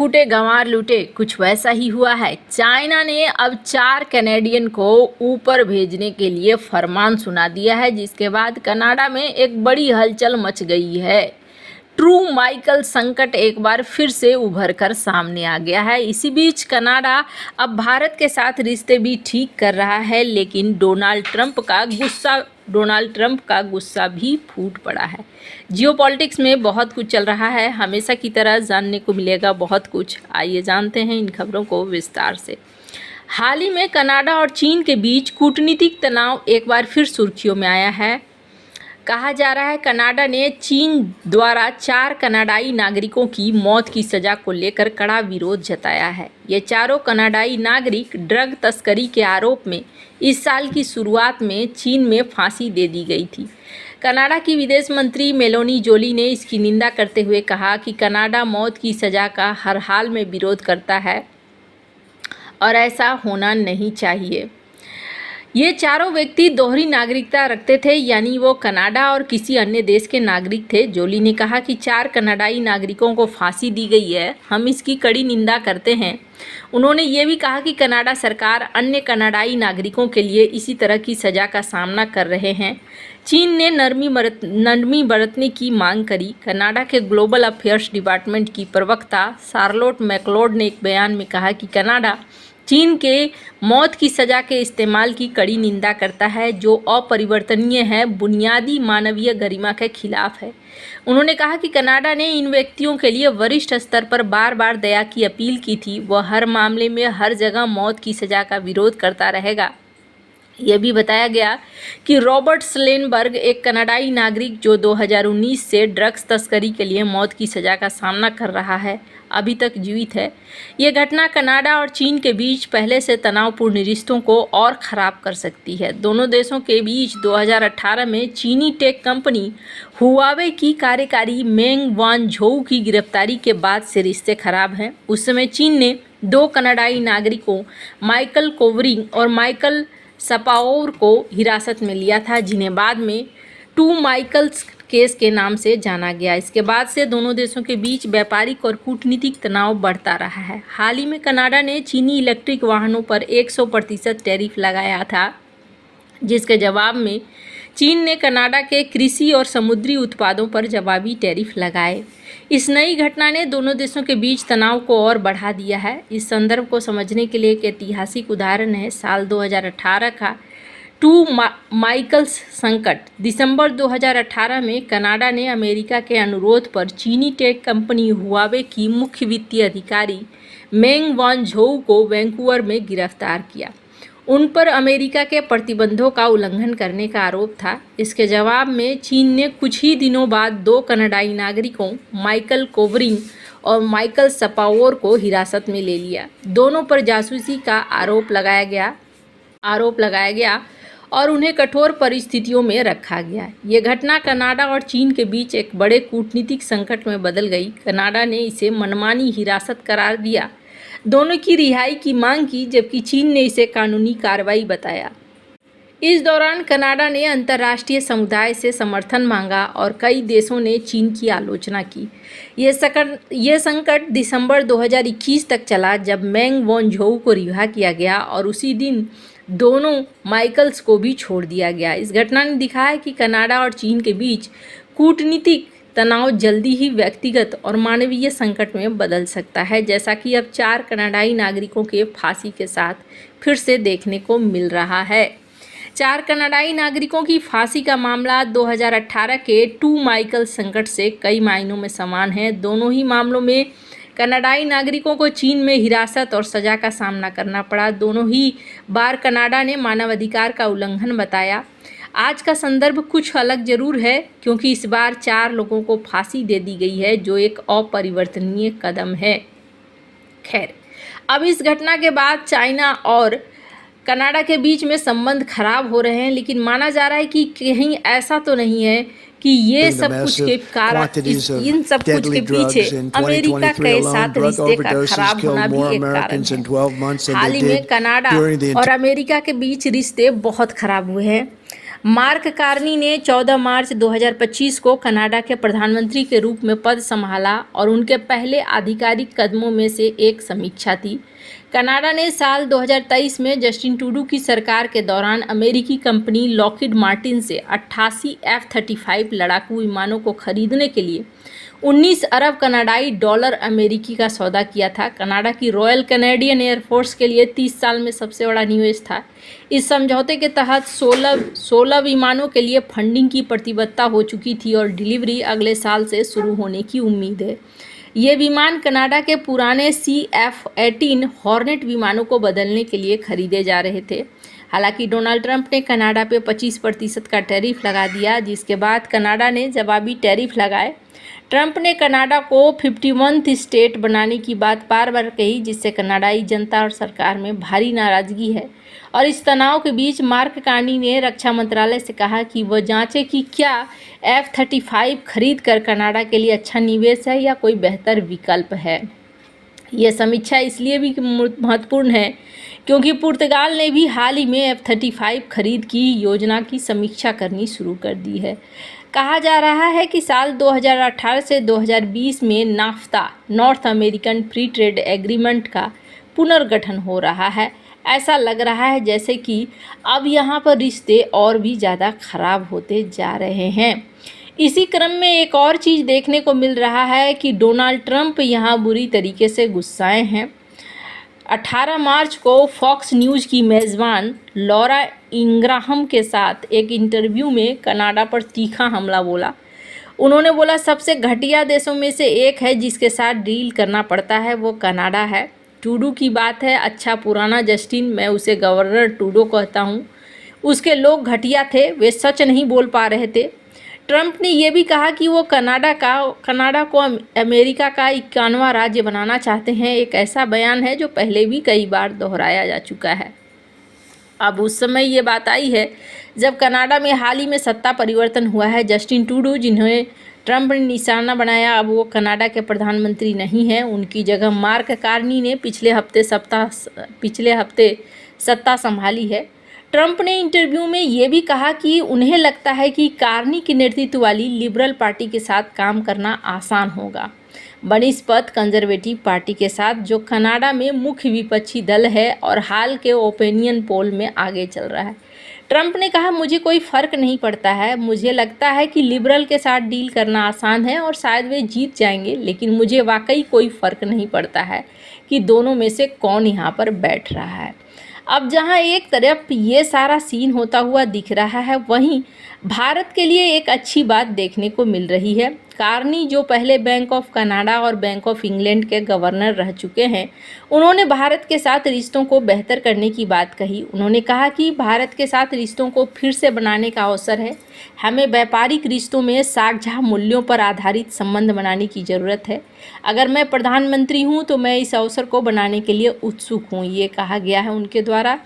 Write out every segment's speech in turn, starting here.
फूटे गंवार लूटे, कुछ वैसा ही हुआ है। चाइना ने अब 4 कैनेडियन को ऊपर भेजने के लिए फरमान सुना दिया है, जिसके बाद कनाडा में एक बड़ी हलचल मच गई है। ट्रू माइकल संकट एक बार फिर से उभर कर सामने आ गया है। इसी बीच कनाडा अब भारत के साथ रिश्ते भी ठीक कर रहा है, लेकिन डोनाल्ड ट्रंप का गुस्सा भी फूट पड़ा है। जियोपॉलिटिक्स में बहुत कुछ चल रहा है, हमेशा की तरह जानने को मिलेगा बहुत कुछ। आइए जानते हैं इन खबरों को विस्तार से। हाल ही में कनाडा और चीन के बीच कूटनीतिक तनाव एक बार फिर सुर्खियों में आया है। कहा जा रहा है कनाडा ने चीन द्वारा 4 कनाडाई नागरिकों की मौत की सज़ा को लेकर कड़ा विरोध जताया है। ये चारों कनाडाई नागरिक ड्रग तस्करी के आरोप में इस साल की शुरुआत में चीन में फांसी दे दी गई थी। कनाडा की विदेश मंत्री मेलोनी जोली ने इसकी निंदा करते हुए कहा कि कनाडा मौत की सज़ा का हर हाल में विरोध करता है और ऐसा होना नहीं चाहिए। ये चारों व्यक्ति दोहरी नागरिकता रखते थे, यानी वो कनाडा और किसी अन्य देश के नागरिक थे। जोली ने कहा कि 4 कनाडाई नागरिकों को फांसी दी गई है, हम इसकी कड़ी निंदा करते हैं। उन्होंने ये भी कहा कि कनाडा सरकार अन्य कनाडाई नागरिकों के लिए इसी तरह की सज़ा का सामना कर रहे हैं। चीन ने नरमी बरतने की मांग करी। कनाडा के ग्लोबल अफेयर्स डिपार्टमेंट की प्रवक्ता शार्लोट मैकलोड ने एक बयान में कहा कि कनाडा चीन के मौत की सज़ा के इस्तेमाल की कड़ी निंदा करता है, जो अपरिवर्तनीय है, बुनियादी मानवीय गरिमा के खिलाफ है। उन्होंने कहा कि कनाडा ने इन व्यक्तियों के लिए वरिष्ठ स्तर पर बार बार दया की अपील की थी। वह हर मामले में हर जगह मौत की सज़ा का विरोध करता रहेगा। यह भी बताया गया कि रॉबर्ट स्लेनबर्ग, एक कनाडाई नागरिक जो 2019 से ड्रग्स तस्करी के लिए मौत की सज़ा का सामना कर रहा है, अभी तक जीवित है। ये घटना कनाडा और चीन के बीच पहले से तनावपूर्ण रिश्तों को और ख़राब कर सकती है। दोनों देशों के बीच 2018 में चीनी टेक कंपनी हुआवे की कार्यकारी मेंग वानझोउ की गिरफ्तारी के बाद से रिश्ते खराब हैं। उस समय चीन ने 2 कनाडाई नागरिकों माइकल कोवरिंग और माइकल सपाओर को हिरासत में लिया था, जिन्हें बाद में 2 माइकल्स केस के नाम से जाना गया। इसके बाद से दोनों देशों के बीच व्यापारिक और कूटनीतिक तनाव बढ़ता रहा है। हाल ही में कनाडा ने चीनी इलेक्ट्रिक वाहनों पर 100% टैरिफ लगाया था, जिसके जवाब में चीन ने कनाडा के कृषि और समुद्री उत्पादों पर जवाबी टैरिफ लगाए। इस नई घटना ने दोनों देशों के बीच तनाव को और बढ़ा दिया है। इस संदर्भ को समझने के लिए एक ऐतिहासिक उदाहरण है साल 2018 का ट्रू माइकल्स संकट। दिसंबर 2018 में कनाडा ने अमेरिका के अनुरोध पर चीनी टेक कंपनी हुआवे की मुख्य वित्तीय अधिकारी मेंग वानझोउ को वैंकूवर में गिरफ्तार किया। उन पर अमेरिका के प्रतिबंधों का उल्लंघन करने का आरोप था। इसके जवाब में चीन ने कुछ ही दिनों बाद 2 कनाडाई नागरिकों माइकल कोवरिंग और माइकल सपाओर को हिरासत में ले लिया। दोनों पर जासूसी का आरोप लगाया गया और उन्हें कठोर परिस्थितियों में रखा गया। ये घटना कनाडा और चीन के बीच एक बड़े कूटनीतिक संकट में बदल गई। कनाडा ने इसे मनमानी हिरासत करार दिया, दोनों की रिहाई की मांग की, जबकि चीन ने इसे कानूनी कार्रवाई बताया। इस दौरान कनाडा ने अंतर्राष्ट्रीय समुदाय से समर्थन मांगा और कई देशों ने चीन की आलोचना की। ये संकट दिसंबर 2021 तक चला, जब मेंग वानझोउ को रिहा किया गया और उसी दिन दोनों माइकल्स को भी छोड़ दिया गया। इस घटना ने दिखाया कि कनाडा और चीन के बीच कूटनीतिक तनाव जल्दी ही व्यक्तिगत और मानवीय संकट में बदल सकता है, जैसा कि अब 4 कनाडाई नागरिकों के फांसी के साथ फिर से देखने को मिल रहा है। 4 कनाडाई नागरिकों की फांसी का मामला 2018 के ट्रू माइकल संकट से कई मायनों में समान है। दोनों ही मामलों में कनाडाई नागरिकों को चीन में हिरासत और सज़ा का सामना करना पड़ा। दोनों ही बार कनाडा ने मानवाधिकार का उल्लंघन बताया। आज का संदर्भ कुछ अलग जरूर है, क्योंकि इस बार 4 लोगों को फांसी दे दी गई है, जो एक अपरिवर्तनीय कदम है। खैर, अब इस घटना के बाद चाइना और कनाडा के बीच में संबंध खराब हो रहे हैं, लेकिन माना जा रहा है कि कहीं ऐसा तो नहीं है कि ये सब कुछ के कारण इन सब कुछ के पीछे अमेरिका के साथ रिश्ते का खराब होना भी एक कारण है। हाल ही में कनाडा और अमेरिका के बीच रिश्ते बहुत खराब हुए हैं। मार्क कार्नी ने 14 मार्च 2025 को कनाडा के प्रधानमंत्री के रूप में पद संभाला और उनके पहले आधिकारिक कदमों में से एक समीक्षा थी। कनाडा ने साल 2023 में जस्टिन ट्रूडो की सरकार के दौरान अमेरिकी कंपनी लॉकहीड मार्टिन से 88 F-35 लड़ाकू विमानों को खरीदने के लिए 19 अरब कनाडाई डॉलर अमेरिकी का सौदा किया था। कनाडा की रॉयल कैनेडियन एयरफोर्स के लिए 30 साल में सबसे बड़ा निवेश था। इस समझौते के तहत 16 विमानों के लिए फंडिंग की प्रतिबद्धता हो चुकी थी और डिलीवरी अगले साल से शुरू होने की उम्मीद है। ये विमान कनाडा के पुराने CF-18 हॉर्नेट विमानों को बदलने के लिए खरीदे जा रहे थे। हालांकि डोनाल्ड ट्रंप ने कनाडा पे 25% का टैरिफ लगा दिया, जिसके बाद कनाडा ने जवाबी टैरिफ लगाए। ट्रंप ने कनाडा को 51th स्टेट बनाने की बात बार बार कही, जिससे कनाडाई जनता और सरकार में भारी नाराजगी है। और इस तनाव के बीच मार्क कार्नी ने रक्षा मंत्रालय से कहा कि वह जांचे कि क्या F-35 खरीद कर कनाडा के लिए अच्छा निवेश है या कोई बेहतर विकल्प है। यह समीक्षा इसलिए भी महत्वपूर्ण है क्योंकि पुर्तगाल ने भी हाल ही में F-35 खरीद की योजना की समीक्षा करनी शुरू कर दी है। कहा जा रहा है कि साल 2018 से 2020 में NAFTA North American free trade agreement का पुनर्गठन हो रहा है। ऐसा लग रहा है जैसे कि अब यहाँ पर रिश्ते और भी ज़्यादा खराब होते जा रहे हैं। इसी क्रम में एक और चीज़ देखने को मिल रहा है कि डोनाल्ड ट्रंप यहाँ बुरी तरीके से गुस्साए हैं। 18 मार्च को फॉक्स न्यूज़ की मेज़बान लॉरा इंग्राहम के साथ एक इंटरव्यू में कनाडा पर तीखा हमला बोला। उन्होंने बोला, सबसे घटिया देशों में से एक है जिसके साथ डील करना पड़ता है वो कनाडा है। ट्रूडो की बात है, अच्छा पुराना जस्टिन, मैं उसे गवर्नर ट्रूडो कहता हूँ। उसके लोग घटिया थे, वे सच नहीं बोल पा रहे थे। ट्रंप ने यह भी कहा कि वो कनाडा को अमेरिका का 51वां राज्य बनाना चाहते हैं। एक ऐसा बयान है जो पहले भी कई बार दोहराया जा चुका है। अब उस समय ये बात आई है जब कनाडा में हाल ही में सत्ता परिवर्तन हुआ है। जस्टिन ट्रूडो, जिन्हें ट्रंप ने निशाना बनाया, अब वो कनाडा के प्रधानमंत्री नहीं हैं। उनकी जगह मार्क कार्नी ने पिछले हफ्ते सत्ता संभाली है। ट्रंप ने इंटरव्यू में ये भी कहा कि उन्हें लगता है कि कार्नी के नेतृत्व वाली लिबरल पार्टी के साथ काम करना आसान होगा बनिस्पत कंजर्वेटिव पार्टी के साथ, जो कनाडा में मुख्य विपक्षी दल है और हाल के ओपिनियन पोल में आगे चल रहा है। ट्रंप ने कहा, मुझे कोई फ़र्क नहीं पड़ता है। मुझे लगता है कि लिबरल के साथ डील करना आसान है और शायद वे जीत जाएंगे, लेकिन मुझे वाकई कोई फ़र्क नहीं पड़ता है कि दोनों में से कौन यहाँ पर बैठ रहा है। अब जहाँ एक तरफ ये सारा सीन होता हुआ दिख रहा है, वहीं भारत के लिए एक अच्छी बात देखने को मिल रही है। कार्नी, जो पहले बैंक ऑफ कनाडा और बैंक ऑफ इंग्लैंड के गवर्नर रह चुके हैं, उन्होंने भारत के साथ रिश्तों को बेहतर करने की बात कही। उन्होंने कहा कि भारत के साथ रिश्तों को फिर से बनाने का अवसर है। हमें व्यापारिक रिश्तों में साझा मूल्यों पर आधारित संबंध बनाने की ज़रूरत है। अगर मैं प्रधानमंत्री हूं तो मैं इस अवसर को बनाने के लिए उत्सुक हूं, ये कहा गया है उनके द्वारा।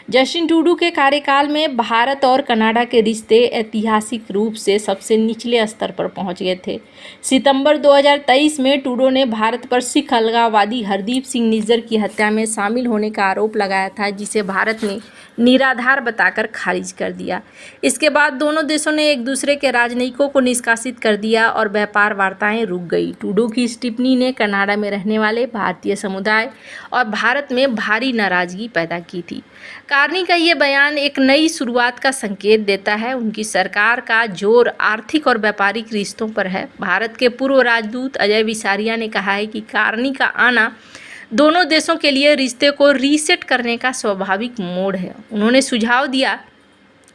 जस्टिन ट्रूडो के कार्यकाल में भारत और कनाडा के रिश्ते ऐतिहासिक रूप से सबसे निचले स्तर पर पहुंच गए थे। सितंबर 2023 में ट्रूडो ने भारत पर सिख अलगाववादी हरदीप सिंह निज्जर की हत्या में शामिल होने का आरोप लगाया था, जिसे भारत ने निराधार बताकर खारिज कर दिया। इसके बाद दोनों देशों ने एक दूसरे के राजनयिकों को निष्कासित कर दिया और व्यापार वार्ताएं रुक गई। ट्रूडो की इस टिप्पणी ने कनाडा में रहने वाले भारतीय समुदाय और भारत में भारी नाराजगी पैदा की थी। कार्नी का ये बयान एक नई शुरुआत का संकेत देता है। उनकी सरकार का जोर आर्थिक और व्यापारिक रिश्तों पर है। भारत के पूर्व राजदूत अजय विसारिया ने कहा है कि कार्नी का आना दोनों देशों के लिए रिश्ते को रीसेट करने का स्वाभाविक मोड़ है। उन्होंने सुझाव दिया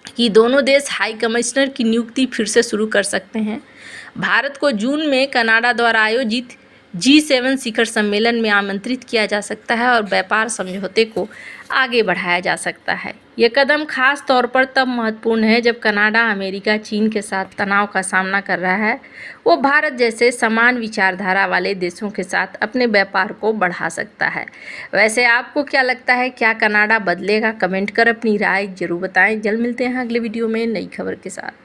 कि दोनों देश हाई कमिश्नर की नियुक्ति फिर से शुरू कर सकते हैं। भारत को जून में कनाडा द्वारा आयोजित G7 शिखर सम्मेलन में आमंत्रित किया जा सकता है और व्यापार समझौते को आगे बढ़ाया जा सकता है। ये कदम खास तौर पर तब महत्वपूर्ण है जब कनाडा अमेरिका चीन के साथ तनाव का सामना कर रहा है। वो भारत जैसे समान विचारधारा वाले देशों के साथ अपने व्यापार को बढ़ा सकता है। वैसे आपको क्या लगता है, क्या कनाडा बदलेगा? कमेंट कर अपनी राय जरूर बताएं। जल्द मिलते हैं अगले वीडियो में नई खबर के साथ।